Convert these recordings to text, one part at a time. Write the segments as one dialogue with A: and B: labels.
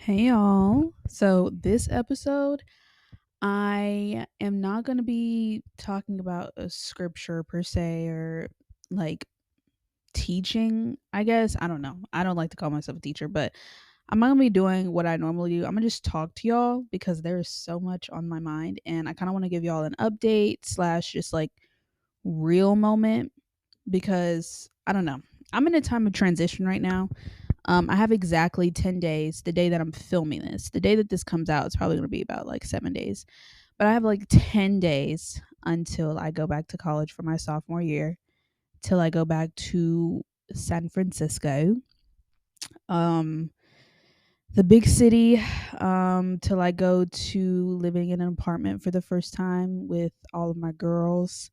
A: Hey y'all. So this episode, I am not going to be talking about a scripture per se or like teaching, I guess. I don't know. I don't like to call myself a teacher, but I'm not going to be doing what I normally do. I'm going to just talk to y'all because there's so much on my mind and I kind of want to give y'all an update slash just like real moment because I don't know. I'm in a time of transition right now. I have exactly 10 days, the day that I'm filming this. The day that this comes out, it's probably going to be about like 7 days. But I have like 10 days until I go back to college for my sophomore year, till I go back to San Francisco, um, the big city, till I go to living in an apartment for the first time with all of my girls.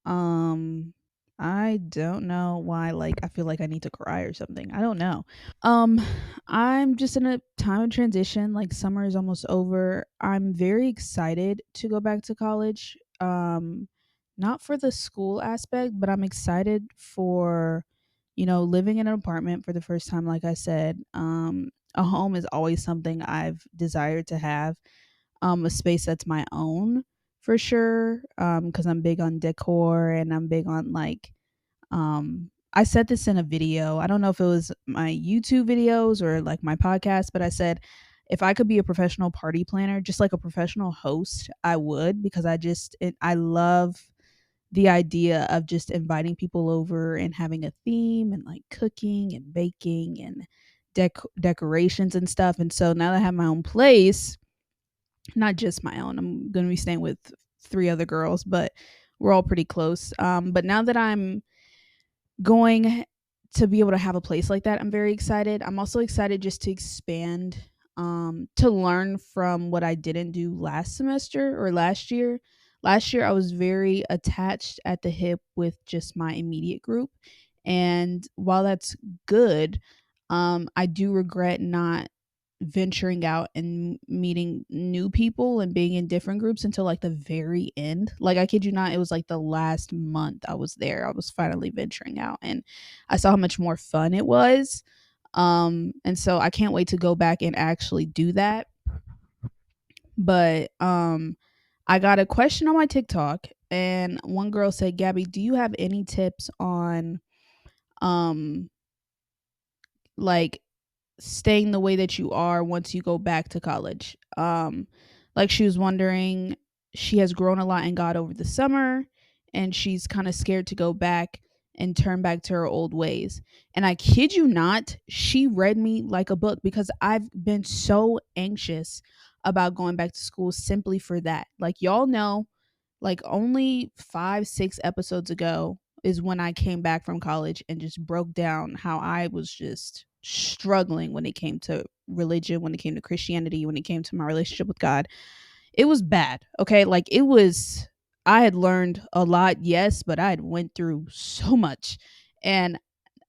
A: Um, I don't know why, like, I feel like I need to cry or something. I don't know. Um, I'm just in a time of transition. Like summer is almost over. I'm very excited to go back to college. Not for the school aspect, but I'm excited for, living in an apartment for the first time. Like I said, a home is always something I've desired to have. A space that's my own for sure. Because I'm big on decor and I'm big on like I said this in a video. I don't know if it was my YouTube videos or like my podcast, but I said if I could be a professional party planner, just like a professional host, I would because I love the idea of just inviting people over and having a theme and like cooking and baking and decorations and stuff. And so now that I have my own place, not just my own, I'm going to be staying with three other girls, but we're all pretty close. But now that I'm going to be able to have a place like that, I'm very excited. I'm also excited just to expand, to learn from what I didn't do last semester or last year. Last year, I was very attached at the hip with just my immediate group. And while that's good, I do regret not venturing out and meeting new people and being in different groups until like the very end. Like I kid you not, it was like the last month I was there. I was finally venturing out and I saw how much more fun it was. And so I can't wait to go back and actually do that. But I got a question on my TikTok and one girl said, "Gabby, do you have any tips on um like staying the way that you are once you go back to college?" Like she was wondering, she has grown a lot in God over the summer and she's kind of scared to go back and turn back to her old ways. And I kid you not, she read me like a book because I've been so anxious about going back to school simply for that. Like y'all know, like only 5, 6 episodes ago is when I came back from college and just broke down how I was just struggling when it came to religion, when it came to Christianity, when it came to my relationship with God. It was bad. Okay. Like it was, I had learned a lot, yes, but I had went through so much. And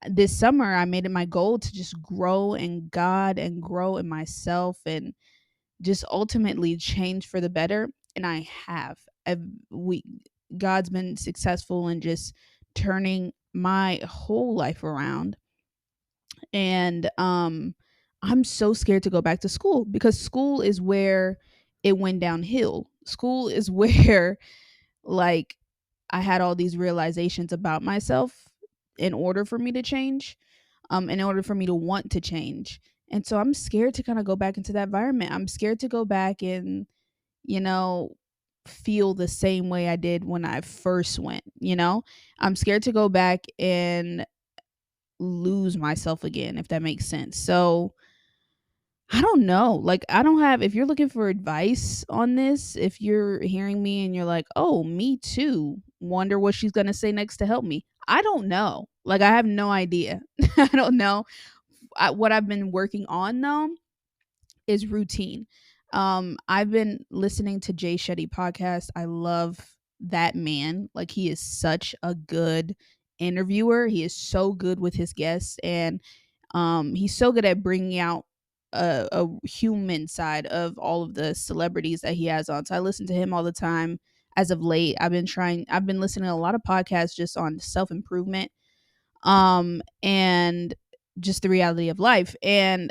A: this summer I made it my goal to just grow in God and grow in myself and just ultimately change for the better. And I have. We God's been successful in just turning my whole life around. And I'm so scared to go back to school because school is where it went downhill. School is where like I had all these realizations about myself in order for me to change, in order for me to want to change. And so I'm scared to kind of go back into that environment. I'm scared to go back and, you know, feel the same way I did when I first went. I'm scared to go back and lose myself again, if that makes sense. So I don't know. Like, I don't have, if you're looking for advice on this, if you're hearing me and you're like, oh, me too, wonder what she's going to say next to help me. I don't know. Like, I have no idea. I don't know. What I've been working on though is routine. I've been listening to Jay Shetty podcast. I love that man. Like, he is such a good interviewer. He is so good with his guests, and he's so good at bringing out a human side of all of the celebrities that he has on. So I listen to him all the time. As of late, I've been listening to a lot of podcasts just on self improvement, and just the reality of life. And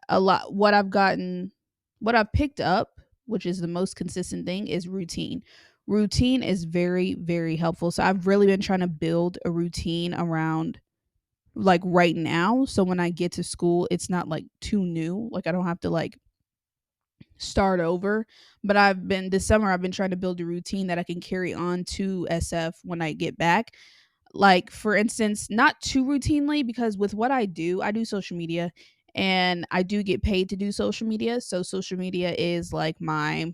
A: a lot what I've picked up, which is the most consistent thing, is routine. Routine is very, very helpful. So I've really been trying to build a routine around like right now. So when I get to school, it's not like too new. Like I don't have to like start over. But this summer I've been trying to build a routine that I can carry on to SF when I get back. Like for instance, not too routinely, because with what I do social media, and I do get paid to do social media. So social media is like my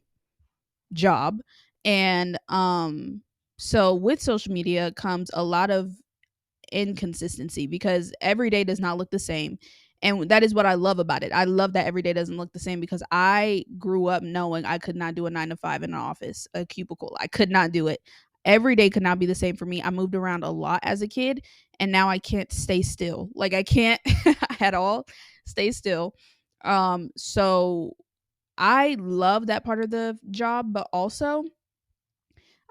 A: job. And so with social media comes a lot of inconsistency because every day does not look the same. And that is what I love about it. I love that every day doesn't look the same because I grew up knowing I could not do a 9 to 5 in an office, a cubicle. I could not do it. Every day could not be the same for me. I moved around a lot as a kid, and now I can't stay still. Like I can't at all stay still. So I love that part of the job, but also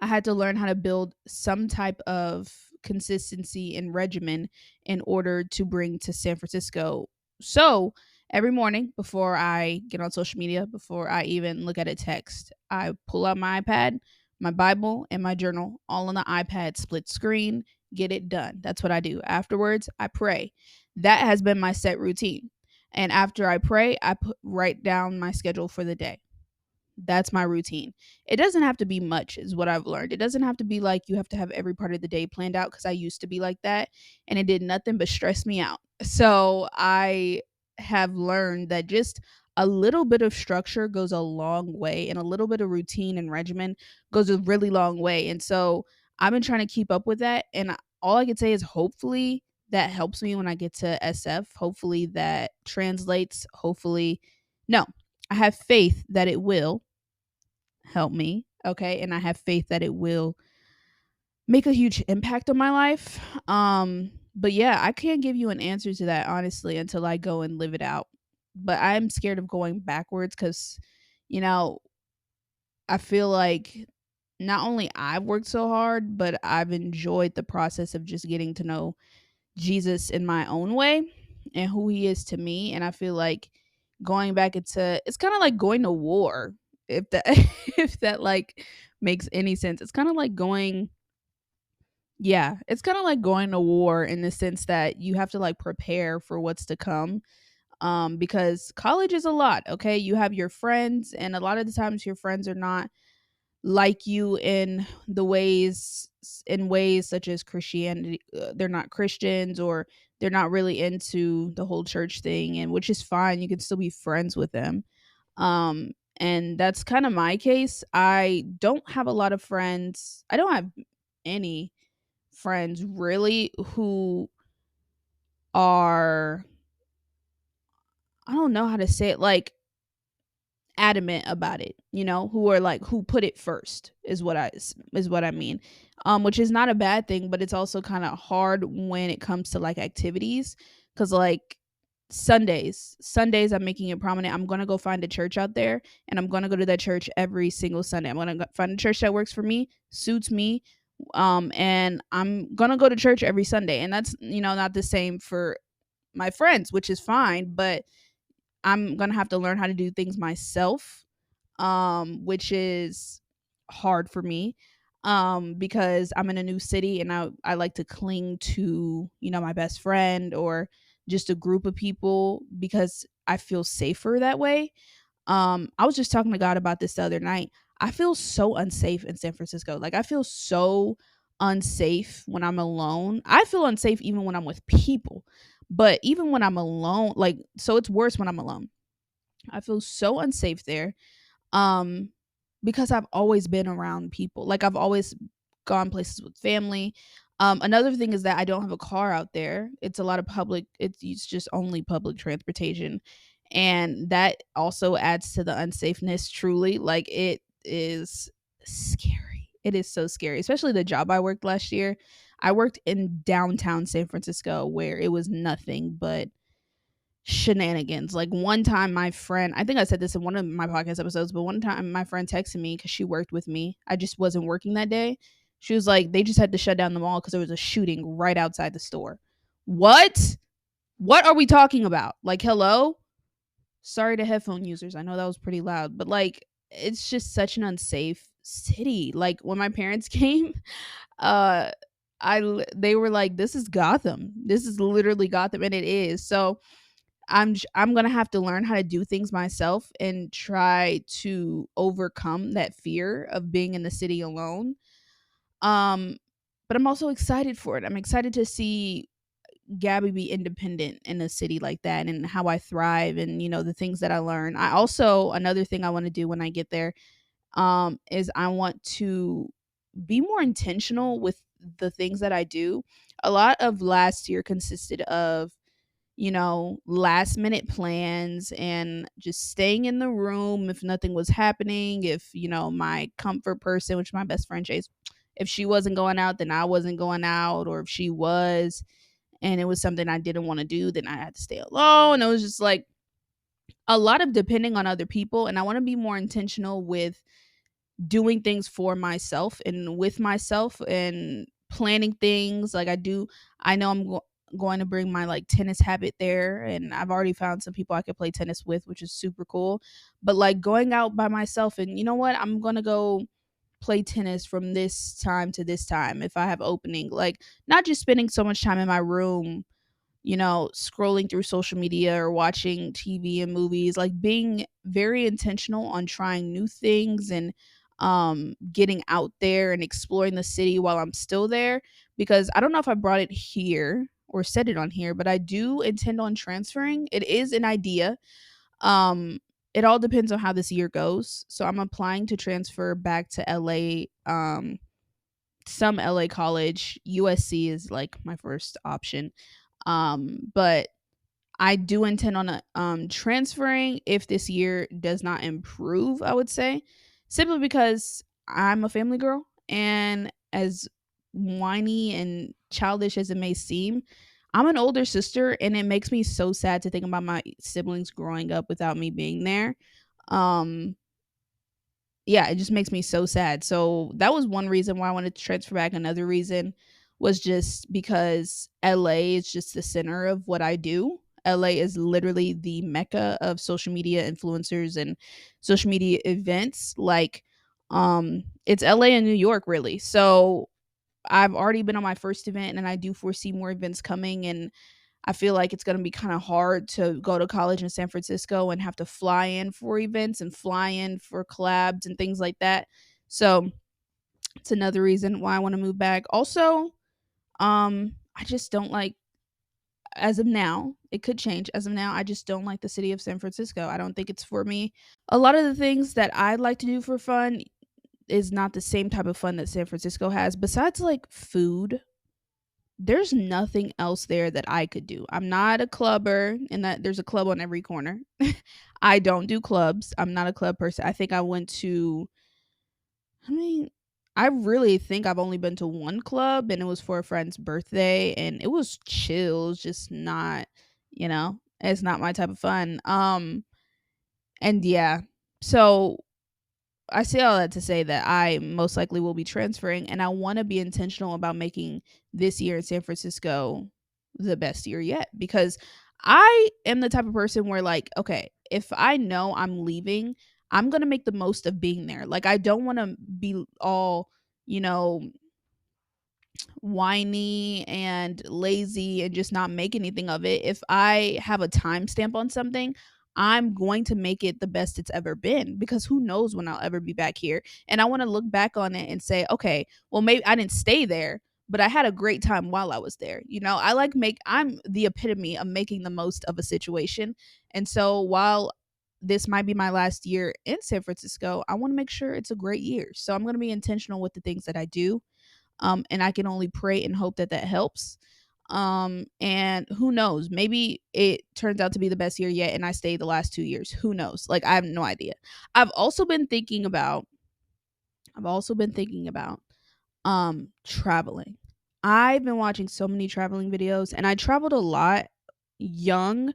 A: I had to learn how to build some type of consistency and regimen in order to bring to San Francisco. So every morning before I get on social media, before I even look at a text, I pull out my iPad, my Bible, and my journal all on the iPad, split screen, get it done. That's what I do. Afterwards, I pray. That has been my set routine. And after I pray, write down my schedule for the day. That's my routine. It doesn't have to be much, is what I've learned. It doesn't have to be like you have to have every part of the day planned out because I used to be like that and it did nothing but stress me out. So I have learned that just a little bit of structure goes a long way, and a little bit of routine and regimen goes a really long way. And so I've been trying to keep up with that. And all I could say is hopefully that helps me when I get to SF. Hopefully that translates. Hopefully, no, I have faith that it will help me. Okay. And I have faith that it will make a huge impact on my life. But yeah, I can't give you an answer to that honestly until I go and live it out. But I'm scared of going backwards because, you know, I feel like not only I've worked so hard, but I've enjoyed the process of just getting to know Jesus in my own way and who he is to me. And I feel like going back into it's kind of like going to war, if that if that like makes any sense. It's kind of like going yeah, it's kind of like going to war in the sense that you have to like prepare for what's to come. Because college is a lot, okay? You have your friends, and a lot of the times your friends are not like you in ways such as Christianity. They're not Christians, or they're not really into the whole church thing, and which is fine. You can still be friends with them. And that's kind of my case. I don't have a lot of friends. I don't have any friends really who are, I don't know how to say it, like adamant about it, who are like who put it first is what I mean. Which is not a bad thing, but it's also kind of hard when it comes to like activities, cuz like Sundays I'm making it prominent. I'm going to go find a church out there, and I'm going to go to that church every single Sunday. I'm going to find a church that works for me, suits me. And I'm going to go to church every Sunday, and that's, not the same for my friends, which is fine, but I'm gonna have to learn how to do things myself, which is hard for me, because I'm in a new city, and I like to cling to, my best friend or just a group of people because I feel safer that way. I was just talking to God about this the other night. I feel so unsafe in San Francisco. Like I feel so unsafe when I'm alone. I feel unsafe even when I'm with people. But even when I'm alone, like so it's worse when I'm alone. I feel so unsafe there. Um because I've always been around people. Like I've always gone places with family. Another thing is that I don't have a car out there. It's a lot of it's just only public transportation. And that also adds to the unsafeness truly. Like it is scary. It is so scary, especially the job I worked last year. I worked in downtown San Francisco where it was nothing but shenanigans. Like one time my friend, I think I said this in one of my podcast episodes, but one time my friend texted me because she worked with me. I just wasn't working that day. She was like, they just had to shut down the mall because there was a shooting right outside the store. What are we talking about? Like, hello? Sorry to headphone users. I know that was pretty loud, but like it's just such an unsafe city. Like when my parents came, uh they were like, this is Gotham. This is literally Gotham, and it is. So I'm going to have to learn how to do things myself and try to overcome that fear of being in the city alone. Um but I'm also excited for it. I'm excited to see Gabby be independent in a city like that and how I thrive and the things that I learn. I also another thing I want to do when I get there is I want to be more intentional with the things that I do. A lot of last year consisted of last minute plans and just staying in the room if nothing was happening. If, my comfort person, which is my best friend Chase, if she wasn't going out, then I wasn't going out. Or if she was and it was something I didn't want to do, then I had to stay alone. It was just like a lot of depending on other people. And I want to be more intentional with doing things for myself and with myself and planning things like I know going to bring my like tennis habit there, and I've already found some people I could play tennis with, which is super cool. But like going out by myself and I'm going to go play tennis from this time to this time if I have opening, like not just spending so much time in my room scrolling through social media or watching TV and movies, like being very intentional on trying new things and getting out there and exploring the city while I'm still there. Because I don't know if I brought it here or said it on here, but I do intend on transferring. It is an idea. Um it all depends on how this year goes. So I'm applying to transfer back to LA, some LA college. USC is like my first option. But I do intend on transferring if this year does not improve, I would say, simply because I'm a family girl, and as whiny and childish as it may seem, I'm an older sister, and it makes me so sad to think about my siblings growing up without me being there. Um yeah, it just makes me so sad. So that was one reason why I wanted to transfer back. Another reason was just because LA is just the center of what I do. LA is literally the mecca of social media influencers and social media events. Like it's LA and New York really. So I've already been on my first event and I do foresee more events coming, and I feel like it's going to be kind of hard to go to college in San Francisco and have to fly in for events and fly in for collabs and things like that. So it's another reason why I want to move back. Also, I just don't like, as of now, it could change. As of now, I just don't like the city of San Francisco. I don't think it's for me. A lot of the things that I'd like to do for fun is not the same type of fun that San Francisco has. Besides like food, there's nothing else there that I could do. I'm not a clubber, and that there's a club on every corner. I don't do clubs. I'm not a club person. I think I went to I mean, I really think I've only been to one club, and it was for a friend's birthday, and it was chill. It's just not, it's not my type of fun. And yeah. So I say all that to say that I most likely will be transferring, and I want to be intentional about making this year in San Francisco the best year yet, because I am the type of person where, like, okay, if I know I'm leaving, I'm going to make the most of being there. Like, I don't want to be all, you know, whiny and lazy and just not make anything of it. If I have a timestamp on something, I'm going to make it the best it's ever been, because who knows when I'll ever be back here. And I want to look back on it and say, okay, well, maybe I didn't stay there, but I had a great time while I was there. I'm the epitome of making the most of a situation. And so while this might be my last year in San Francisco, I want to make sure it's a great year. So I'm going to be intentional with the things that I do, and I can only pray and hope that that helps. And who knows, maybe it turns out to be the best year yet and I stay the last 2 years. Who knows? Like, I have no idea. I've also been thinking about traveling. I've been watching so many traveling videos, and I traveled a lot young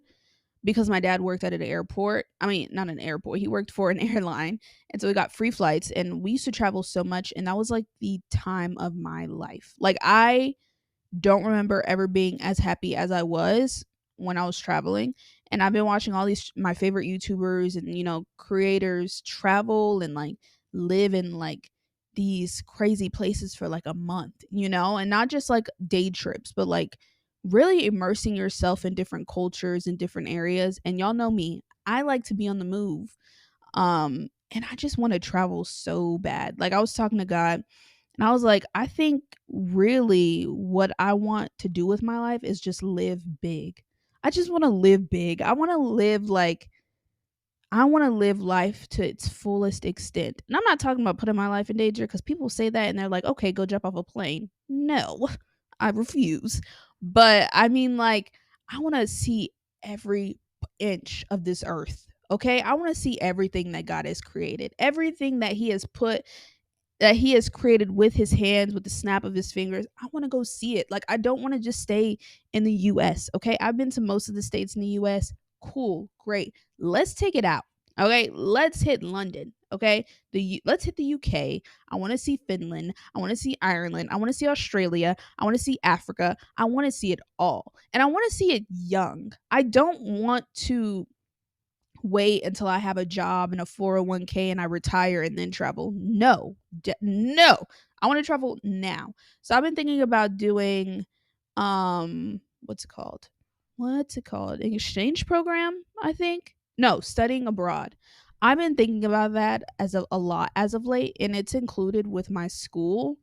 A: because my dad worked at an airport. I mean, not an airport. He worked for an airline. And so we got free flights, and we used to travel so much, and that was like the time of my life. Like, I don't remember ever being as happy as I was when I was traveling. And I've been watching all these my favorite YouTubers and creators travel and like live in like these crazy places for like a month, and not just like day trips, but like really immersing yourself in different cultures and different areas. And y'all know me, I like to be on the move. And I just want to travel so bad. Like I was talking to God and I was like, I think really what I want to do with my life is just live big. I just want to live big. I want to live life to its fullest extent. And I'm not talking about putting my life in danger because people say that and they're like, okay, go jump off a plane. No, I refuse. But I mean, like, I want to see every inch of this earth. Okay. I want to see everything that God has created, everything that he has created with his hands, with the snap of his fingers. I want to go see it. Like, I don't want to just stay in the US. Okay. I've been to most of the states in the US. Cool. Great. Let's take it out. Okay. Let's hit London. Okay. Let's hit the UK. I want to see Finland. I want to see Ireland. I want to see Australia. I want to see Africa. I want to see it all. And I want to see it young. I don't want to wait until I have a job and a 401k and I retire and then travel. No, no. I want to travel now. So I've been thinking about doing, what's it called? What's it called? An exchange program, I think. No, studying abroad. I've been thinking about that a lot as of late, and it's included with my school.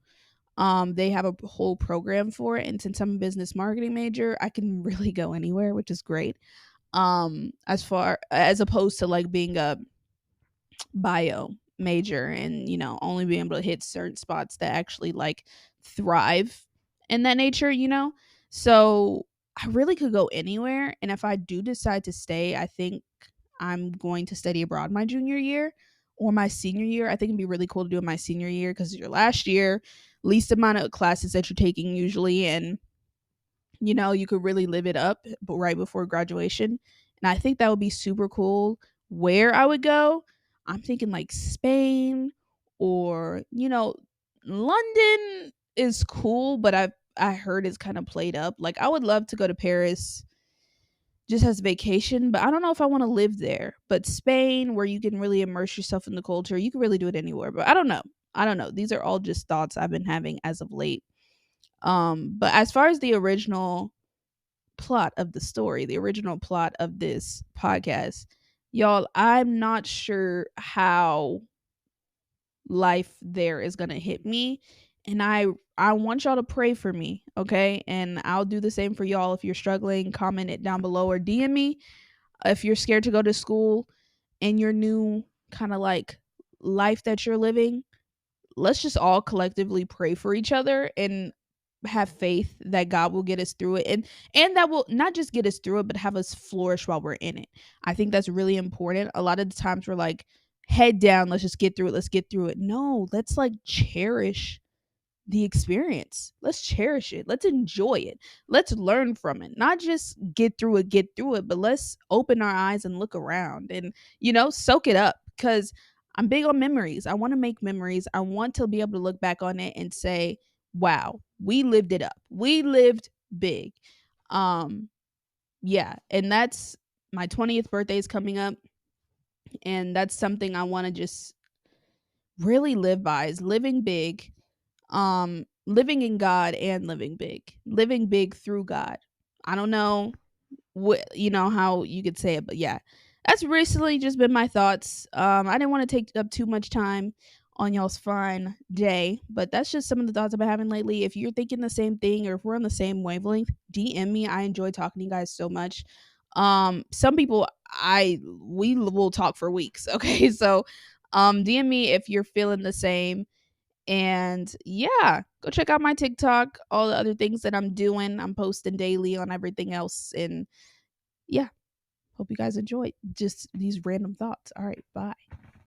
A: They have a whole program for it, and since I'm a business marketing major, I can really go anywhere, which is great. As far as opposed to like being a bio major and only being able to hit certain spots that actually like thrive in that nature. So I really could go anywhere, and if I do decide to stay, I think I'm going to study abroad my junior year or my senior year. I think it'd be really cool to do it my senior year because it's your last year, least amount of classes that you're taking usually, and you could really live it up but right before graduation. And I think that would be super cool. Where I would go, I'm thinking like Spain or, London is cool, but I heard it's kind of played up. Like I would love to go to Paris just as a vacation, but I don't know if I want to live there. But Spain, where you can really immerse yourself in the culture, you can really do it anywhere. But I don't know. I don't know. These are all just thoughts I've been having as of late. But as far as the original plot of the story, the original plot of this podcast, y'all, I'm not sure how life there is going to hit me, and I want y'all to pray for me, okay? And I'll do the same for y'all. If you're struggling, comment it down below or DM me. If you're scared to go to school and your new kind of like life that you're living, let's just all collectively pray for each other and have faith that God will get us through it, and that will not just get us through it but have us flourish while we're in it. I think that's really important. A lot of the times we're like, head down, let's just get through it. Let's get through it. No, let's like cherish the experience. Let's cherish it. Let's enjoy it. Let's learn from it. Not just get through it, but let's open our eyes and look around and, soak it up, because I'm big on memories. I want to make memories. I want to be able to look back on it and say, wow, we lived it up. We lived big. Um, yeah. And that's my 20th birthday is coming up. And that's something I want to just really live by, is living big, living in God and living big through God. I don't know what how you could say it, but yeah, that's recently just been my thoughts. I didn't want to take up too much time on y'all's fine day, but that's just some of the thoughts I've been having lately. If you're thinking the same thing or if we're on the same wavelength, DM me. I enjoy talking to you guys so much. Some people we will talk for weeks. Okay, so DM me if you're feeling the same. And yeah, go check out my TikTok, all the other things that I'm doing. I'm posting daily on everything else. And yeah, hope you guys enjoy just these random thoughts. All right, bye.